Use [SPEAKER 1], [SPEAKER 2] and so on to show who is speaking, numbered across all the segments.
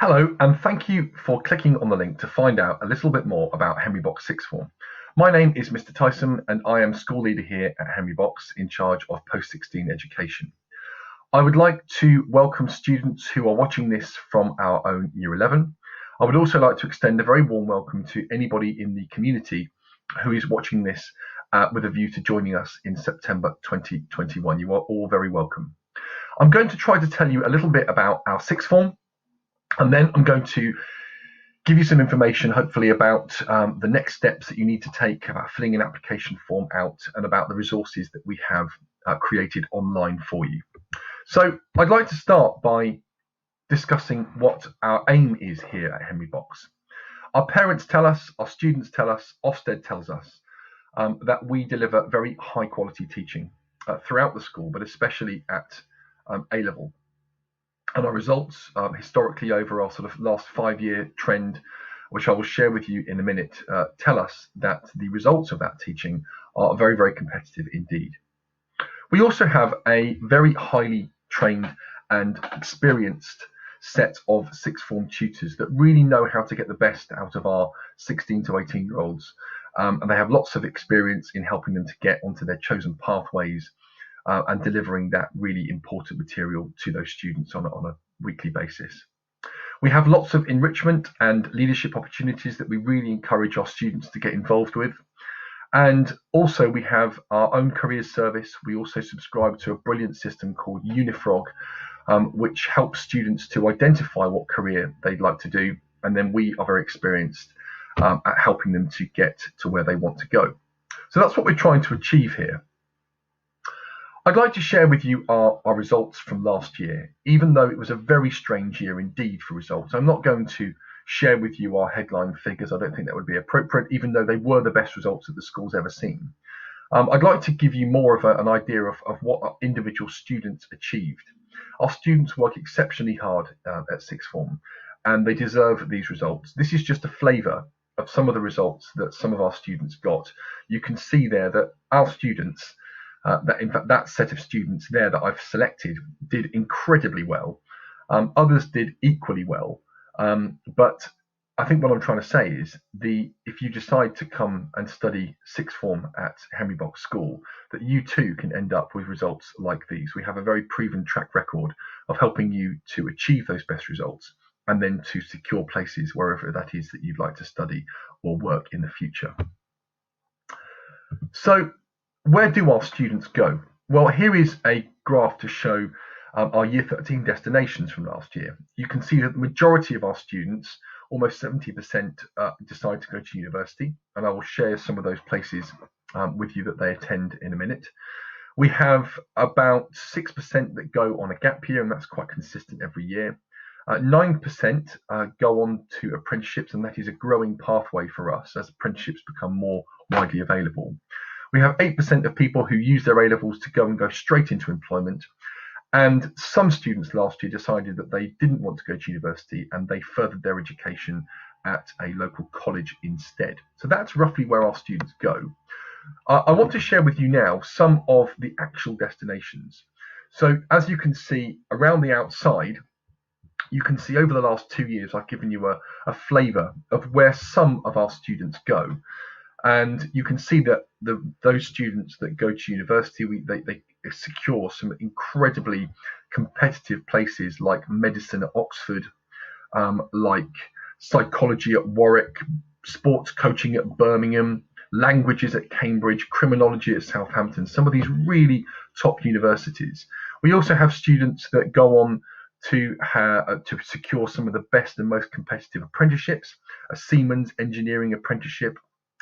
[SPEAKER 1] Hello, and thank you for clicking on the link to find out a little bit more about Henry Box Sixth Form. My name is Mr. Tyson, and I am school leader here at Henry Box in charge of post-16 education. I would like to welcome students who are watching this from our own Year 11. I would also like to extend a very warm welcome to anybody in the community who is watching this with a view to joining us in September 2021. You are all very welcome. I'm going to try to tell you a little bit about our sixth form, and then I'm going to give you some information, hopefully, about the next steps that you need to take about filling an application form out and about the resources that we have created online for you. So I'd like to start by discussing what our aim is here at Henry Box. Our parents tell us, our students tell us, Ofsted tells us that we deliver very high quality teaching throughout the school, but especially at A-level. And our results historically over our sort of last 5-year trend, which I will share with you in a minute, tell us that the results of that teaching are very, very competitive indeed. We also have a very highly trained and experienced set of sixth form tutors that really know how to get the best out of our 16 to 18-year-olds. And they have lots of experience in helping them to get onto their chosen pathways and delivering that really important material to those students on a weekly basis. We have lots of enrichment and leadership opportunities that we really encourage our students to get involved with. And also we have our own careers service. We also subscribe to a brilliant system called Unifrog, which helps students to identify what career they'd like to do. And then we are very experienced at helping them to get to where they want to go. So that's what we're trying to achieve here. I'd like to share with you our results from last year. Even though it was a very strange year indeed for results, I'm not going to share with you our headline figures. I don't think that would be appropriate, even though they were the best results that the school's ever seen. I'd like to give you more of an idea of what our individual students achieved. Our students work exceptionally hard at sixth form, and they deserve these results. This is just a flavour of some of the results that some of our students got. You can see there that our students, that set of students there that I've selected did incredibly well. Others did equally well. But I think what I'm trying to say is if you decide to come and study sixth form at Henry Box School, that you too can end up with results like these. We have a very proven track record of helping you to achieve those best results and then to secure places wherever that is that you'd like to study or work in the future. So where do our students go? Well, here is a graph to show our Year 13 destinations from last year. You can see that the majority of our students, almost 70%, decide to go to university, and I will share some of those places with you that they attend in a minute. We have about 6% that go on a gap year, and that's quite consistent every year. 9% go on to apprenticeships, and that is a growing pathway for us as apprenticeships become more widely available. We have 8% of people who use their A-levels to go straight into employment. And some students last year decided that they didn't want to go to university and they furthered their education at a local college instead. So that's roughly where our students go. I want to share with you now some of the actual destinations. So as you can see around the outside, you can see over the last 2 years, I've given you a flavour of where some of our students go. And you can see that those students that go to university, they secure some incredibly competitive places like medicine at Oxford, like psychology at Warwick, sports coaching at Birmingham, languages at Cambridge, criminology at Southampton, some of these really top universities. We also have students that go on to secure some of the best and most competitive apprenticeships, a Siemens engineering apprenticeship,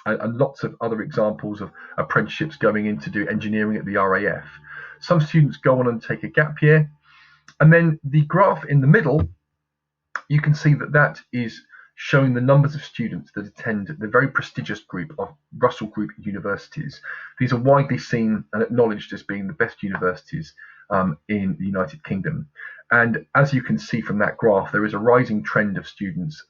[SPEAKER 1] and lots of other examples of apprenticeships going in to do engineering at the RAF. Some students go on and take a gap year. And then the graph in the middle, you can see that is showing the numbers of students that attend the very prestigious group of Russell Group universities. These are widely seen and acknowledged as being the best universities in the United Kingdom. And as you can see from that graph, there is a rising trend of students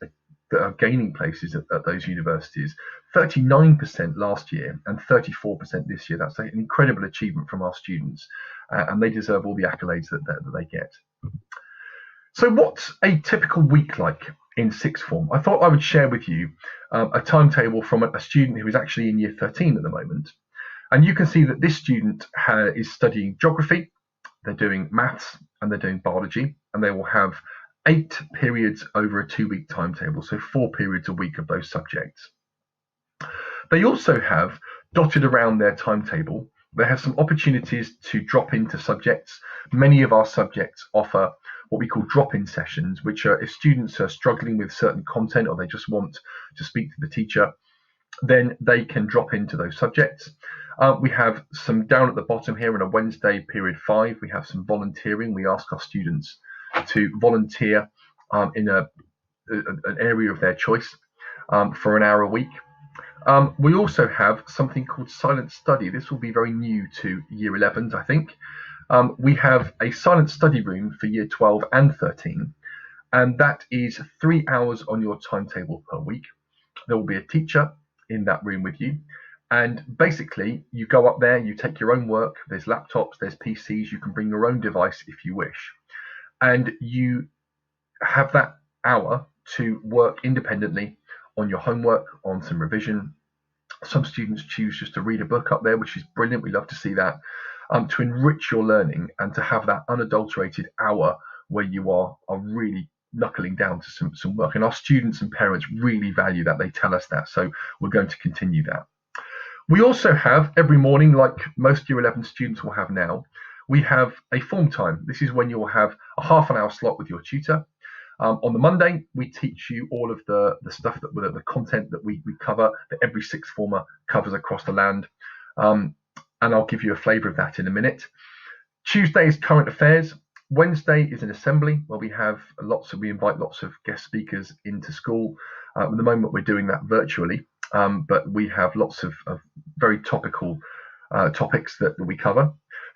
[SPEAKER 1] that are gaining places at those universities. 39% last year and 34% this year. That's an incredible achievement from our students, and they deserve all the accolades that they get. So what's a typical week like in sixth form? I thought I would share with you a timetable from a student who is actually in year 13 at the moment. And you can see that this student is studying geography, they're doing maths, and they're doing biology, and they will have 8 periods over a 2-week timetable, so 4 periods a week of those subjects. They also have, dotted around their timetable, they have some opportunities to drop into subjects. Many of our subjects offer what we call drop-in sessions, which are if students are struggling with certain content or they just want to speak to the teacher, then they can drop into those subjects. We have some down at the bottom here on a Wednesday, period 5, we have some volunteering. We ask our students to volunteer in an area of their choice for an hour a week. We also have something called silent study. This will be very new to year 11s, I think. We have a silent study room for year 12 and 13, and that is 3 hours on your timetable per week. There will be a teacher in that room with you, and basically you go up there, you take your own work, there's laptops, there's PCs, you can bring your own device if you wish, and you have that hour to work independently on your homework, on some revision. Some students choose just to read a book up there, which is brilliant. We love to see that, to enrich your learning and to have that unadulterated hour where you are really knuckling down to some work. And our students and parents really value that. They tell us that. So we're going to continue that. We also have every morning, like most year 11 students will have now, we have a form time. This is when you'll have a half an hour slot with your tutor. On the Monday, we teach you all of the stuff, the content that we cover, that every sixth former covers across the land. And I'll give you a flavour of that in a minute. Tuesday is current affairs. Wednesday is an assembly where we invite lots of guest speakers into school. At the moment, we're doing that virtually, but we have lots of very topical topics that we cover.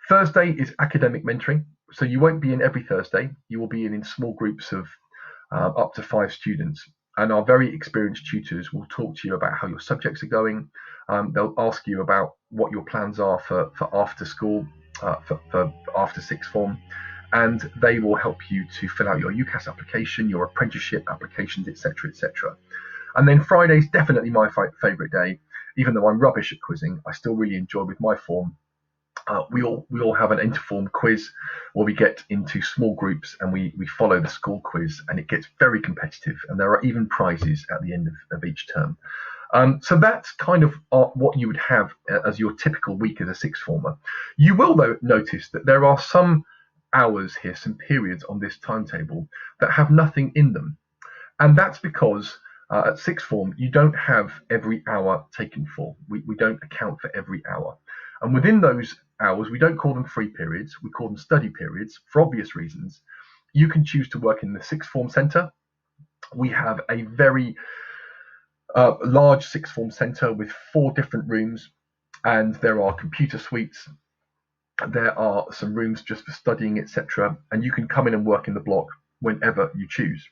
[SPEAKER 1] Thursday is academic mentoring. So you won't be in every Thursday. You will be in small groups of up to 5 students. And our very experienced tutors will talk to you about how your subjects are going. They'll ask you about what your plans are for after school, for after sixth form. And they will help you to fill out your UCAS application, your apprenticeship applications, etc., etc. And then Friday's definitely my favourite day. Even though I'm rubbish at quizzing, I still really enjoy with my form. We all have an interform quiz where we get into small groups and we follow the school quiz, and it gets very competitive, and there are even prizes at the end of each term. So that's kind of what you would have as your typical week as a sixth former. You will though notice that there are some hours here, some periods on this timetable that have nothing in them, and that's because at sixth form you don't have every hour taken for. We don't account for every hour. And within those hours, we don't call them free periods, we call them study periods for obvious reasons. You can choose to work in the sixth form centre. We have a very large sixth form centre with 4 different rooms, and there are computer suites, there are some rooms just for studying, etc. And you can come in and work in the block whenever you choose.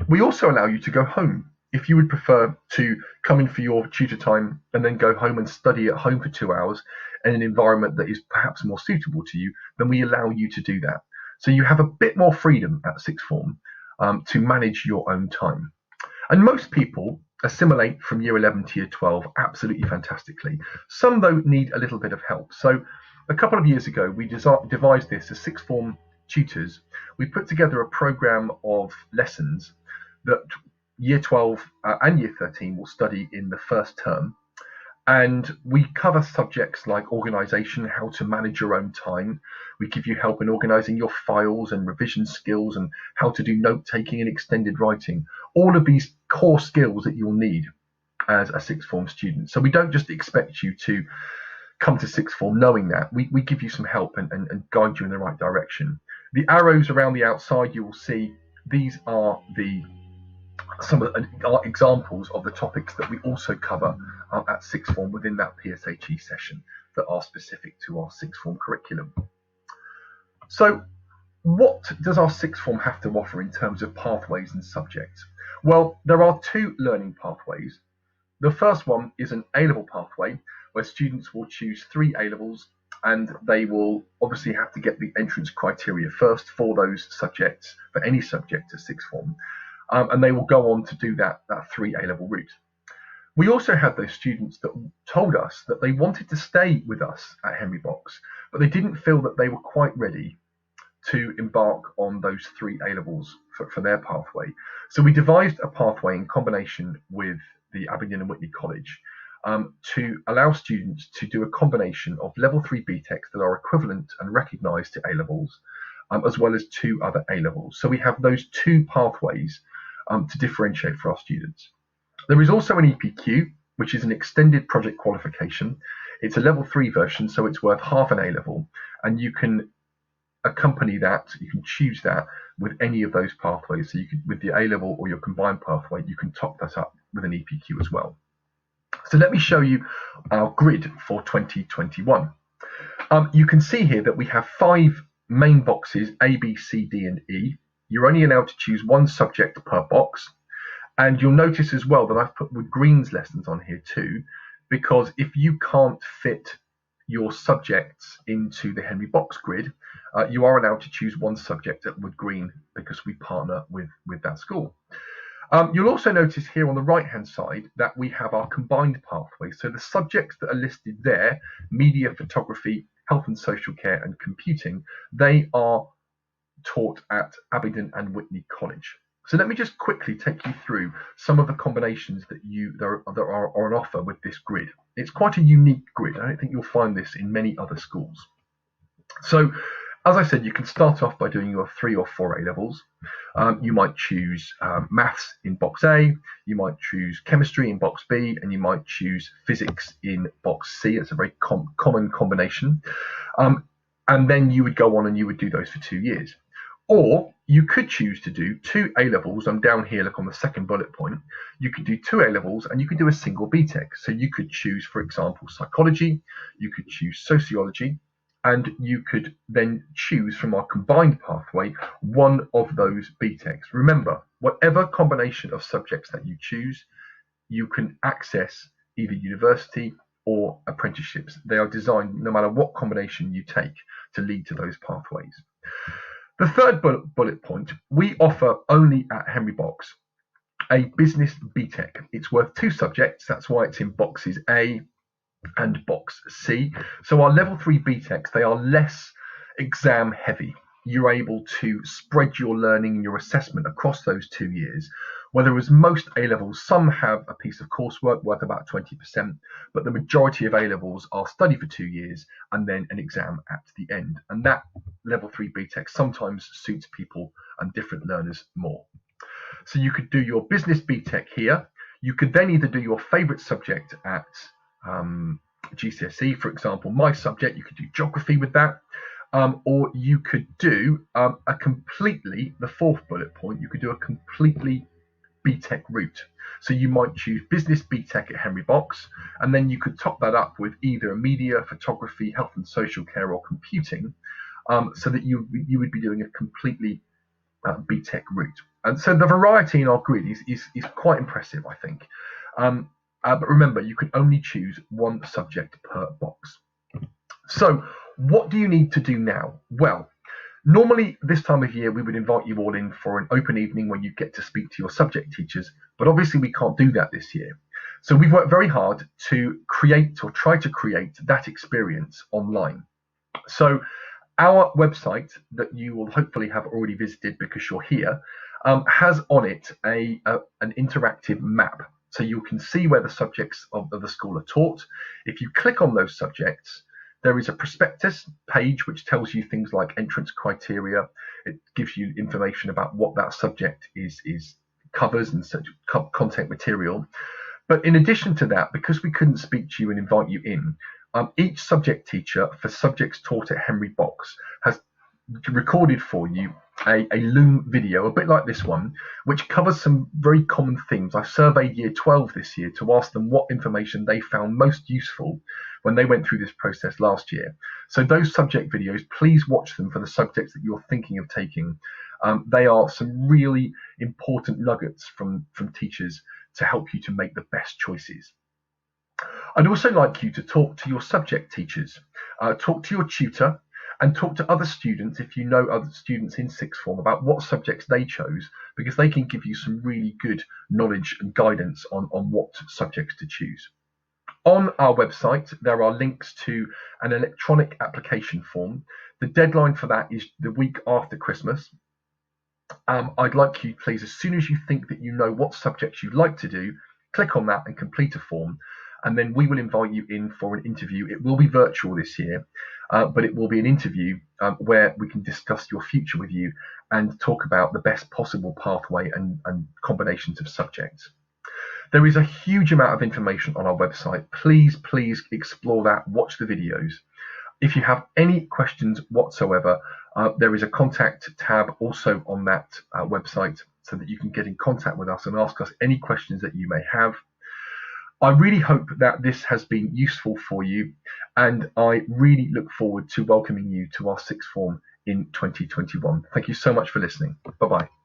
[SPEAKER 1] We also allow you to go home. If you would prefer to come in for your tutor time and then go home and study at home for 2 hours in an environment that is perhaps more suitable to you, then we allow you to do that. So you have a bit more freedom at sixth form to manage your own time. And most people assimilate from year 11 to year 12 absolutely fantastically. Some, though, need a little bit of help. So a couple of years ago, we devised this as sixth form tutors. We put together a programme of lessons that year 12 and year 13 will study in the first term. And we cover subjects like organisation, how to manage your own time. We give you help in organising your files and revision skills and how to do note-taking and extended writing. All of these core skills that you'll need as a sixth form student. So we don't just expect you to come to sixth form knowing that. We give you some help and guide you in the right direction. The arrows around the outside, you will see, these are some of the examples of the topics that we also cover at sixth form within that PSHE session that are specific to our sixth form curriculum. So what does our sixth form have to offer in terms of pathways and subjects? Well, there are 2 learning pathways. The first one is an A-level pathway where students will choose 3 A-levels and they will obviously have to get the entrance criteria first for those subjects, for any subject at sixth form, and they will go on to do that 3 A-level route. We also had those students that told us that they wanted to stay with us at Henry Box, but they didn't feel that they were quite ready to embark on those 3 A-levels for their pathway. So we devised a pathway in combination with the Abingdon and Whitney College to allow students to do a combination of level 3 BTECs that are equivalent and recognised to A-levels, as well as 2 other A-levels. So we have those 2 pathways to differentiate for our students. There is also an EPQ, which is an extended project qualification. It's a level 3 version, so it's worth half an A-level, and you can accompany that, you can choose that with any of those pathways. So you could, with the A-level or your combined pathway, you can top that up with an EPQ as well. So let me show you our grid for 2021. You can see here that we have 5 main boxes, A, B, C, D, and E. You're only allowed to choose 1 subject per box. And you'll notice as well that I've put Wood Green's lessons on here too, because if you can't fit your subjects into the Henry Box grid, you are allowed to choose 1 subject at Wood Green because we partner with that school. You'll also notice here on the right-hand side that we have our combined pathway. So the subjects that are listed there, media, photography, health and social care, and computing, they are taught at Abingdon and Whitney College. So let me just quickly take you through some of the combinations that are on offer with this grid. It's quite a unique grid. I don't think you'll find this in many other schools. So, as I said, you can start off by doing your 3 or 4 A-levels. You might choose maths in box A, you might choose chemistry in box B, and you might choose physics in box C. It's a very common combination. And then you would go on and you would do those for 2 years. Or you could choose to do 2 A-levels. I'm down here, look on the second bullet point. You could do 2 A-levels and you could do a single BTEC. So you could choose, for example, psychology, you could choose sociology, and you could then choose from our combined pathway 1 of those BTECs. Remember, whatever combination of subjects that you choose, you can access either university or apprenticeships. They are designed, no matter what combination you take, to lead to those pathways. The third bullet point, we offer only at Henry Box a business BTEC. It's worth 2 subjects. That's why it's in boxes A and box C. So our level 3 BTECs, they are less exam heavy. You're able to spread your learning and your assessment across those 2 years. Whereas most A-levels, some have a piece of coursework worth about 20%, but the majority of A-levels are study for 2 years and then an exam at the end. And that level 3 BTEC sometimes suits people and different learners more. So you could do your business BTEC here. You could then either do your favorite subject at GCSE, for example, my subject, you could do geography with that. Or you could do the 4th bullet point, you could do a completely BTEC route. So you might choose business BTEC at Henry Box, and then you could top that up with either media, photography, health and social care, or computing, so that you would be doing a completely BTEC route. And so the variety in our grid is quite impressive, I think. But remember, you can only choose 1 subject per box. So what do you need to do now? Well, normally this time of year we would invite you all in for an open evening where you get to speak to your subject teachers, but obviously we can't do that this year. So we've worked very hard to create or try to create that experience online. So our website that you will hopefully have already visited because you're here has on it an interactive map. So you can see where the subjects of the school are taught. If you click on those subjects, there is a prospectus page which tells you things like entrance criteria. It gives you information about what that subject covers and such content material. But in addition to that, because we couldn't speak to you and invite you in, each subject teacher for subjects taught at Henry Box has recorded for you a Loom video, a bit like this one, which covers some very common themes. I surveyed year 12 this year to ask them what information they found most useful when they went through this process last year. So those subject videos, please watch them for the subjects that you're thinking of taking. They are some really important nuggets from teachers to help you to make the best choices. I'd also like you to talk to your subject teachers, talk to your tutor, and talk to other students if you know other students in sixth form about what subjects they chose, because they can give you some really good knowledge and guidance on what subjects to choose. On our website, there are links to an electronic application form. The deadline for that is the week after Christmas. I'd like you, please, as soon as you think that you know what subjects you'd like to do, click on that and complete a form. And then we will invite you in for an interview. It will be virtual this year, but it will be an interview where we can discuss your future with you and talk about the best possible pathway and combinations of subjects. There is a huge amount of information on our website. Please explore that, watch the videos. If you have any questions whatsoever, there is a contact tab also on that website so that you can get in contact with us and ask us any questions that you may have. I really hope that this has been useful for you, and I really look forward to welcoming you to our sixth form in 2021. Thank you so much for listening. Bye-bye.